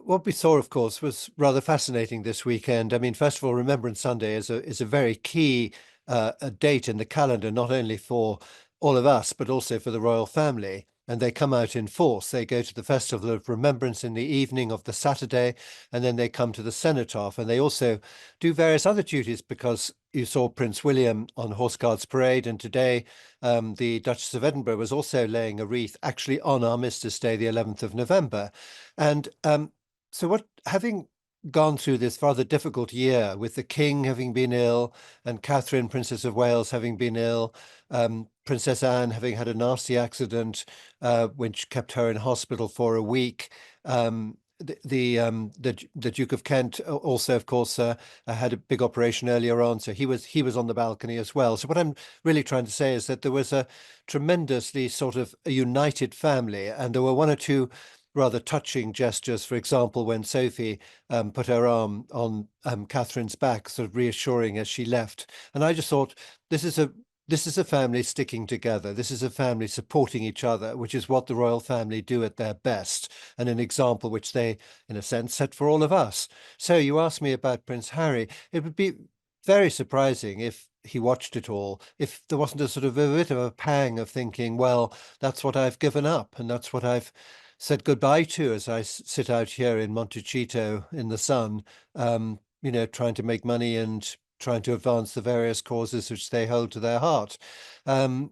what we saw, of course, was rather fascinating this weekend. I mean, first of all, Remembrance Sunday is a very key a date in the calendar, not only for all of us, but also for the royal family. And they come out in force. They go to the Festival of Remembrance in the evening of the Saturday, and then they come to the Cenotaph. And they also do various other duties because you saw Prince William on Horse Guards Parade, and today the Duchess of Edinburgh was also laying a wreath actually on Armistice Day, the 11th of November. And so what, having gone through this rather difficult year with the King having been ill and Catherine, Princess of Wales, having been ill, Princess Anne having had a nasty accident, which kept her in hospital for a week. The Duke of Kent also, of course, had a big operation earlier on, so he was on the balcony as well. So what I'm really trying to say is that there was a tremendously sort of a united family, and there were one or two rather touching gestures. For example, when Sophie put her arm on Catherine's back, sort of reassuring as she left. And I just thought, this is a family sticking together. This is a family supporting each other, which is what the royal family do at their best, and an example which they, in a sense, set for all of us. So you asked me about Prince Harry. It would be very surprising if he watched it all, if there wasn't a sort of a bit of a pang of thinking, well, that's what I've given up, and that's what I've said goodbye to as I sit out here in Montecito in the sun, trying to make money and trying to advance the various causes which they hold to their heart. Um,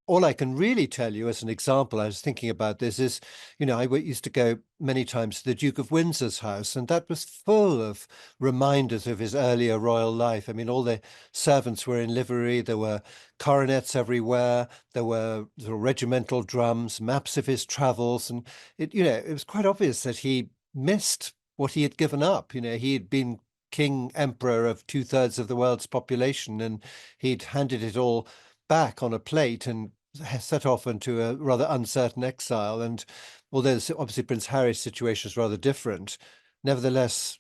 all I can really tell you as an example, I was thinking about this, is, I used to go many times to the Duke of Windsor's house, and that was full of reminders of his earlier royal life. I mean, all the servants were in livery, there were coronets everywhere, there were sort of regimental drums, maps of his travels, and it was quite obvious that he missed what he had given up. He had been king emperor of two-thirds of the world's population, and he'd handed it all back on a plate and set off into a rather uncertain exile. And although obviously Prince Harry's situation is rather different, nevertheless,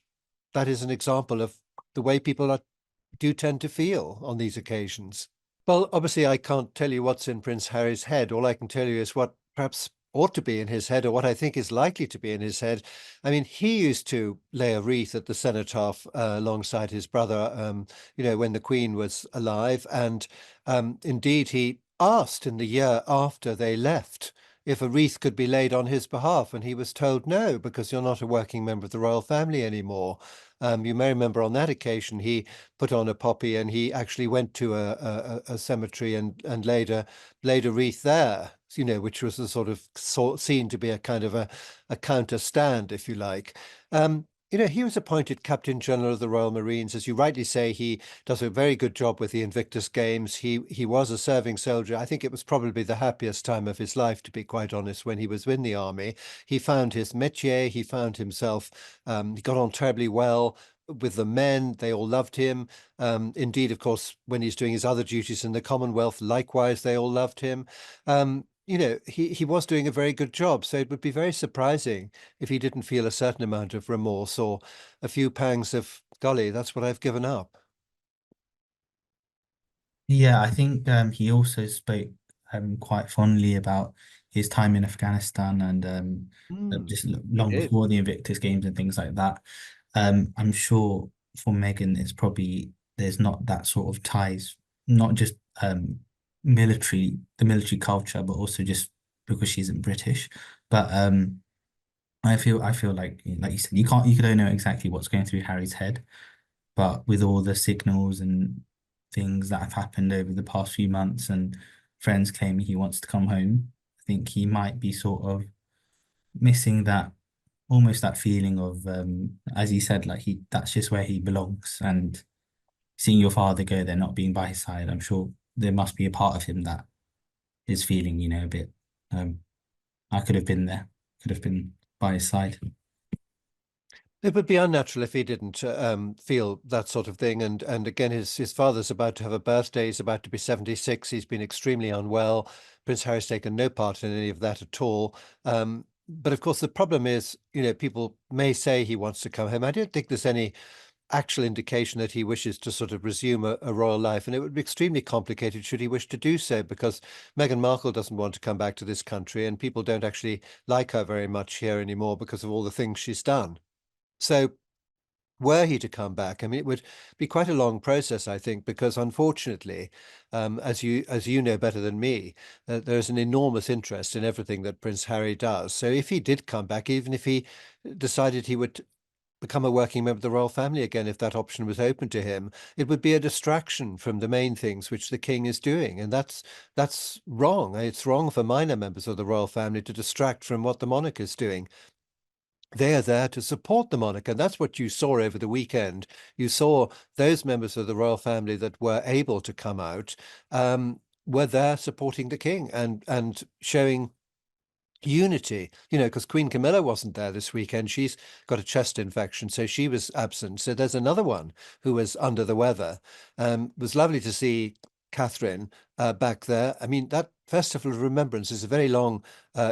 that is an example of the way people do tend to feel on these occasions. Well, obviously, I can't tell you what's in Prince Harry's head. All I can tell you is what perhaps ought to be in his head, or what I think is likely to be in his head. I mean, he used to lay a wreath at the cenotaph alongside his brother, when the Queen was alive. And indeed, he asked in the year after they left if a wreath could be laid on his behalf, and he was told no, because you're not a working member of the royal family anymore. You may remember on that occasion he put on a poppy, and he actually went to a cemetery and laid a wreath there, which was a sort of seen to be a kind of a counter stand, if you like. He was appointed Captain General of the Royal Marines. As you rightly say, he does a very good job with the Invictus Games. He was a serving soldier. I think it was probably the happiest time of his life, to be quite honest, when he was in the army. He found his métier. He found himself. He got on terribly well with the men. They all loved him. Indeed, of course, when he's doing his other duties in the Commonwealth, likewise, they all loved him. He was doing a very good job. So it would be very surprising if he didn't feel a certain amount of remorse or a few pangs of, golly, that's what I've given up. Yeah, I think he also spoke quite fondly about his time in Afghanistan and just He long did. before the Invictus Games and things like that. I'm sure for Meghan, it's probably there's not that sort of ties, not just the military culture, but also just because she isn't British. But I feel like you said, you don't know exactly what's going through Harry's head, but with all the signals and things that have happened over the past few months and friends claiming he wants to come home, I think he might be sort of missing that almost that feeling of as he said, like he that's just where he belongs. And seeing your father go there, not being by his side, I'm sure there must be a part of him that is feeling, a bit um I could have been there, could have been by his side. It would be unnatural if he didn't feel that sort of thing. And again, his father's about to have a birthday. He's about to be 76. He's been extremely unwell. Prince Harry's taken no part in any of that at all. But of course, the problem is, people may say he wants to come home. I don't think there's any actual indication that he wishes to sort of resume a royal life. And it would be extremely complicated should he wish to do so, because Meghan Markle doesn't want to come back to this country, and people don't actually like her very much here anymore because of all the things she's done. So were he to come back, I mean, it would be quite a long process, I think, because unfortunately, as you know better than me, there's an enormous interest in everything that Prince Harry does. So if he did come back, even if he decided he would become a working member of the royal family again, if that option was open to him, it would be a distraction from the main things which the king is doing, and that's wrong. It's wrong for minor members of the royal family to distract from what the monarch is doing. They are there to support the monarch, and that's what you saw over the weekend. You saw those members of the royal family that were able to come out were there supporting the king and showing unity, because Queen Camilla wasn't there this weekend. She's got a chest infection, so she was absent. So there's another one who was under the weather. It was lovely to see Catherine back there. I mean, that Festival of Remembrance is a very long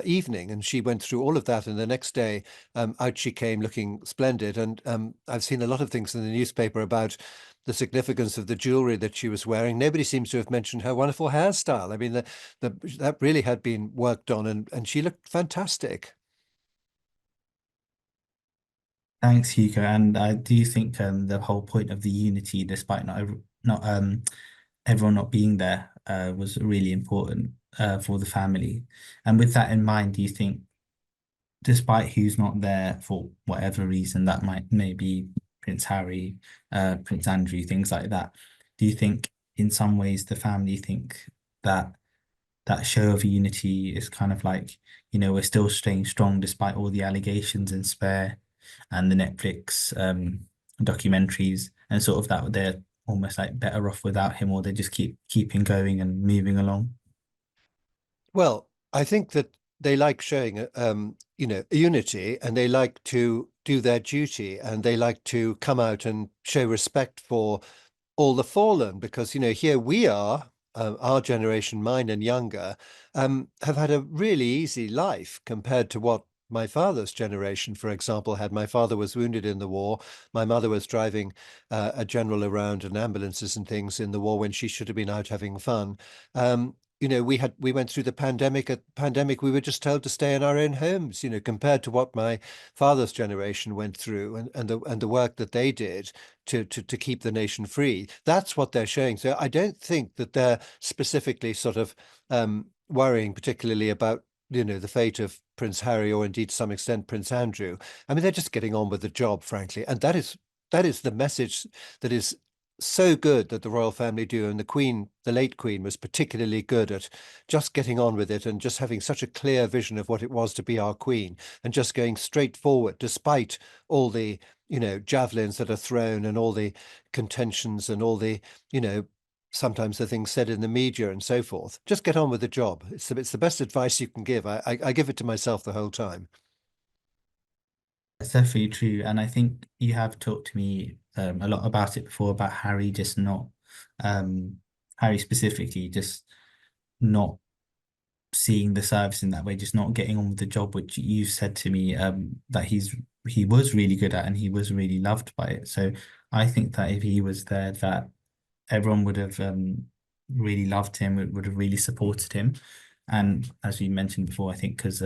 evening, and she went through all of that. And the next day, out she came looking splendid. And I've seen a lot of things in the newspaper about the significance of the jewelry that she was wearing. Nobody seems to have mentioned her wonderful hairstyle. I mean, that really had been worked on, and she looked fantastic. Thanks, Hugo. And I do think the whole point of the unity, despite not everyone not being there, was really important for the family. And with that in mind, do you think, despite who's not there for whatever reason, that maybe Prince Harry, Prince Andrew, things like that, do you think in some ways the family think that that show of unity is kind of like, we're still staying strong despite all the allegations in Spare and the Netflix documentaries, and sort of that they're almost like better off without him, or they just keeping going and moving along? Well, I think that they like showing, unity, and they like to do their duty, and they like to come out and show respect for all the fallen, because here we are, our generation, mine and younger, have had a really easy life compared to what my father's generation, for example, had. My father was wounded in the war. My mother was driving a general around in ambulances and things in the war when she should have been out having fun. We went through the pandemic. At pandemic, we were just told to stay in our own homes. Compared to what my father's generation went through, and the work that they did to keep the nation free. That's what they're showing. So I don't think that they're specifically sort of worrying particularly about the fate of Prince Harry, or indeed to some extent Prince Andrew. I mean, they're just getting on with the job, frankly, and that is the message that is so good that the royal family do. And the Queen, the late Queen, was particularly good at just getting on with it and just having such a clear vision of what it was to be our Queen, and just going straight forward despite all the javelins that are thrown, and all the contentions, and all the you know sometimes the things said in the media and so forth. Just get on with the job. It's the best advice you can give. I give it to myself the whole time. That's definitely true. And I think you have talked to me a lot about it before, about Harry just not, um, Harry specifically, just not seeing the service in that way, just not getting on with the job, which you've said to me that he was really good at and he was really loved by it. So I think that if he was there, that everyone would have really loved him, would have really supported him. And as we mentioned before, I think because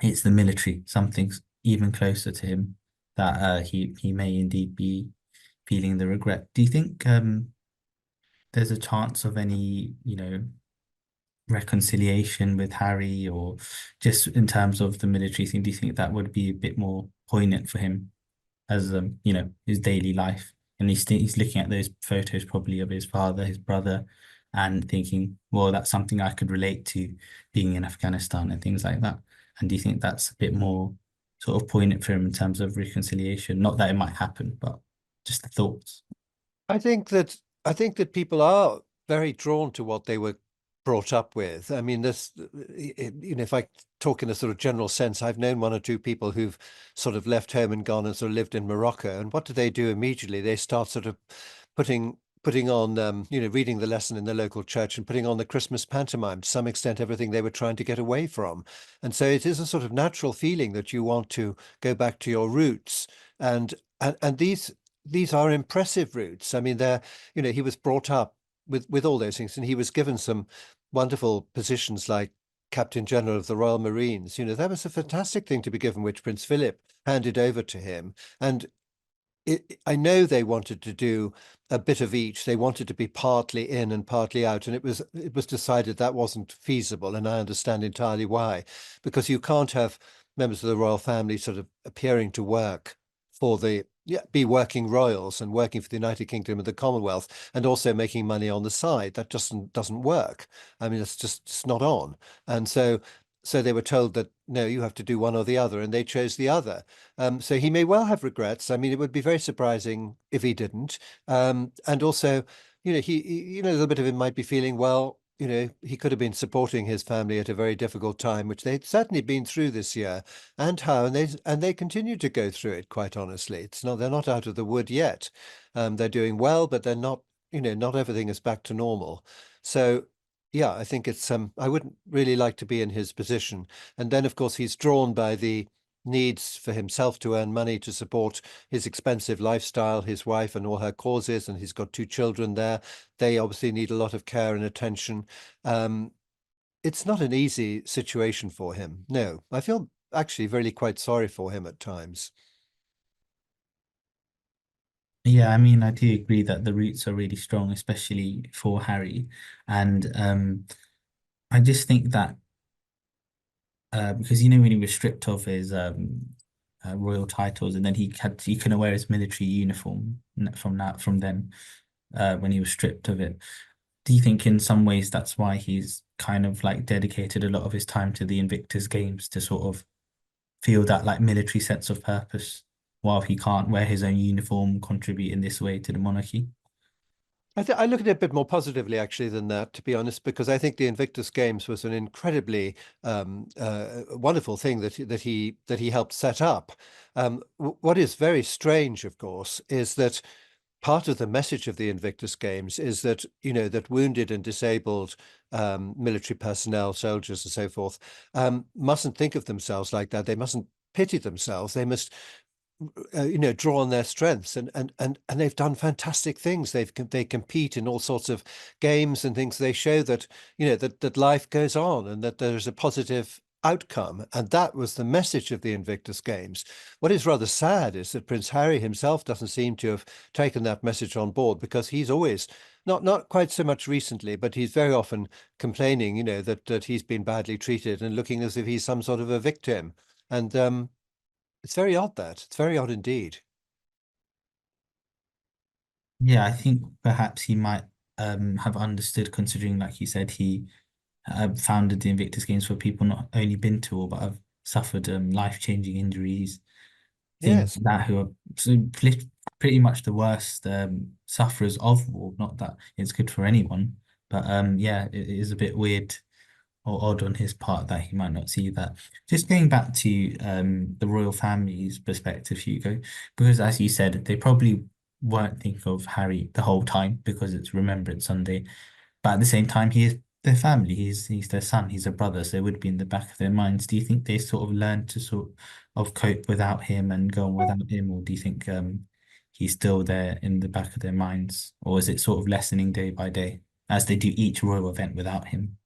it's the military, something's even closer to him, that he may indeed be feeling the regret. Do you think there's a chance of any, reconciliation with Harry, or just in terms of the military thing, do you think that would be a bit more poignant for him as his daily life? And he's looking at those photos probably of his father, his brother, and thinking, well, that's something I could relate to, being in Afghanistan and things like that. And do you think that's a bit more sort of poignant for him in terms of reconciliation? Not that it might happen, but just the thoughts. I think that I think that people are very drawn to what they were brought up with. I mean, if I talk in a sort of general sense, I've known one or two people who've sort of left home and gone and sort of lived in Morocco. And what do immediately? They start sort of putting on, reading the lesson in the local church and putting on the Christmas pantomime, to some extent, everything they were trying to get away from. And so it is a sort of natural feeling that you want to go back to your roots. And these are impressive roots. I mean, he was brought up with all those things, and he was given some wonderful positions like Captain General of the Royal Marines. That was a fantastic thing to be given, which Prince Philip handed over to him. And I know they wanted to do a bit of each. They wanted to be partly in and partly out, and it was decided that wasn't feasible. And I understand entirely why, because you can't have members of the royal family sort of appearing to work for the yeah, be working royals and working for the United Kingdom and the Commonwealth, and also making money on the side. That just doesn't work. I mean, it's not on. And so they were told that no, you have to do one or the other, and they chose the other. So he may well have regrets. I mean, it would be very surprising if he didn't. And also, a little bit of him might be feeling, well, he could have been supporting his family at a very difficult time, which they'd certainly been through this year, and they continue to go through it. Quite honestly, they're not out of the wood yet. They're doing well, but they're not. Not everything is back to normal. So. Yeah, I think I wouldn't really like to be in his position. And then, of course, he's drawn by the needs for himself to earn money to support his expensive lifestyle, his wife and all her causes, and he's got two children there. They obviously need a lot of care and attention. Um, it's not an easy situation for him. No, I feel actually really quite sorry for him at times. Yeah, I mean, I do agree that the roots are really strong, especially for Harry. And I just think that because when he was stripped of his royal titles, and then he couldn't wear his military uniform from then when he was stripped of it. Do you think in some ways that's why he's kind of like dedicated a lot of his time to the Invictus Games to sort of feel that like military sense of purpose while he can't wear his own uniform, contribute in this way to the monarchy? I look at it a bit more positively, actually, than that, to be honest, because I think the Invictus Games was an incredibly wonderful thing that he helped set up. What is very strange, of course, is that part of the message of the Invictus Games is that that wounded and disabled military personnel, soldiers, and so forth, mustn't think of themselves like that. They mustn't pity themselves. They must draw on their strengths, and they've done fantastic things. They compete in all sorts of games and things. They show that that life goes on and that there's a positive outcome, and that was the message of the Invictus Games. What is rather sad is that Prince Harry himself doesn't seem to have taken that message on board, because he's always not quite so much recently, but he's very often complaining, that he's been badly treated and looking as if he's some sort of a victim. And it's very odd that. It's very odd indeed. Yeah, I think perhaps he might have understood, considering, like you said, he founded the Invictus Games for people not only been to war but have suffered life-changing injuries, things Yes. like that, who are pretty much the worst sufferers of war. Not that it's good for anyone, but yeah, it is a bit weird or odd on his part that he might not see that. Just going back to the royal family's perspective, Hugo, because as you said, they probably weren't thinking of Harry the whole time because it's Remembrance Sunday, but at the same time, he is their family. He's their son. He's a brother, so it would be in the back of their minds. Do you think they sort of learned to sort of cope without him and go on without him, or do you think he's still there in the back of their minds, or is it sort of lessening day by day as they do each royal event without him?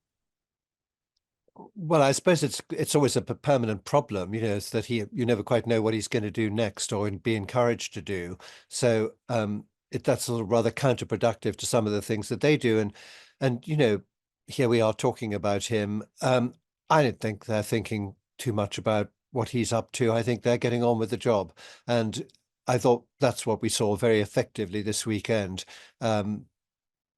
Well, I suppose it's always a permanent problem, is that you never quite know what he's going to do next or be encouraged to do. So that's sort of rather counterproductive to some of the things that they do. And here we are talking about him. I don't think they're thinking too much about what he's up to. I think they're getting on with the job. And I thought that's what we saw very effectively this weekend. Um,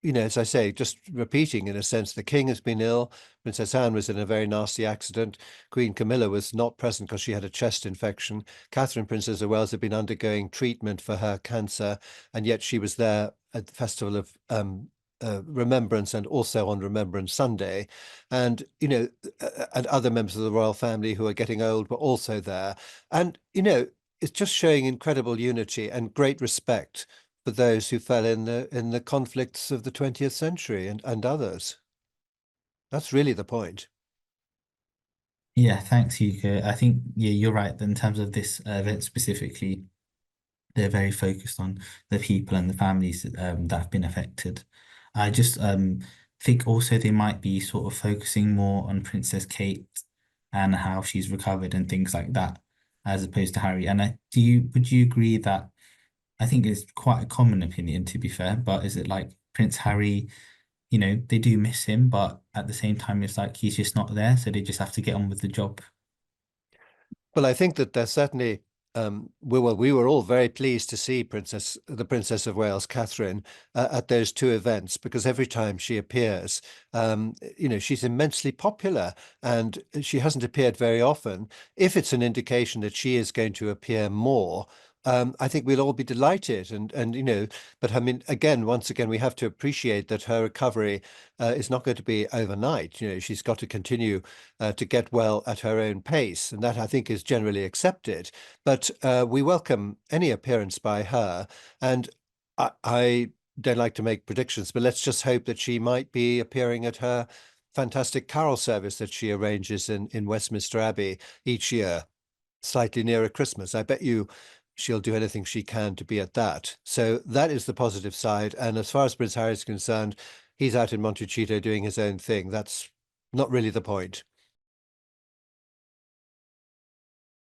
as I say, just repeating in a sense, the king has been ill. Princess Anne was in a very nasty accident. Queen Camilla was not present because she had a chest infection. Catherine, Princess of Wales, had been undergoing treatment for her cancer, and yet she was there at the Festival of Remembrance and also on Remembrance Sunday. And, and other members of the royal family who are getting old were also there. And, it's just showing incredible unity and great respect for those who fell in the conflicts of the 20th century and others. That's really the point. Yeah, thanks, Hugo. I think yeah, you're right. In terms of this event specifically, they're very focused on the people and the families that have been affected. I just think also they might be sort of focusing more on Princess Kate and how she's recovered and things like that, as opposed to Harry. And would you agree that I think it's quite a common opinion, to be fair, but is it like Prince Harry, they do miss him, but at the same time, it's like he's just not there, so they just have to get on with the job. Well, I think that there's certainly we were all very pleased to see the Princess of Wales, Catherine, at those two events because every time she appears, she's immensely popular, and she hasn't appeared very often. If it's an indication that she is going to appear more, I think we'll all be delighted, but I mean, once again, we have to appreciate that her recovery is not going to be overnight. She's got to continue to get well at her own pace, and that I think is generally accepted. But we welcome any appearance by her, and I don't like to make predictions, but let's just hope that she might be appearing at her fantastic carol service that she arranges in Westminster Abbey each year, slightly nearer Christmas. I bet you she'll do anything she can to be at that. So that is the positive side. And as far as Prince Harry is concerned, he's out in Montecito doing his own thing. That's not really the point.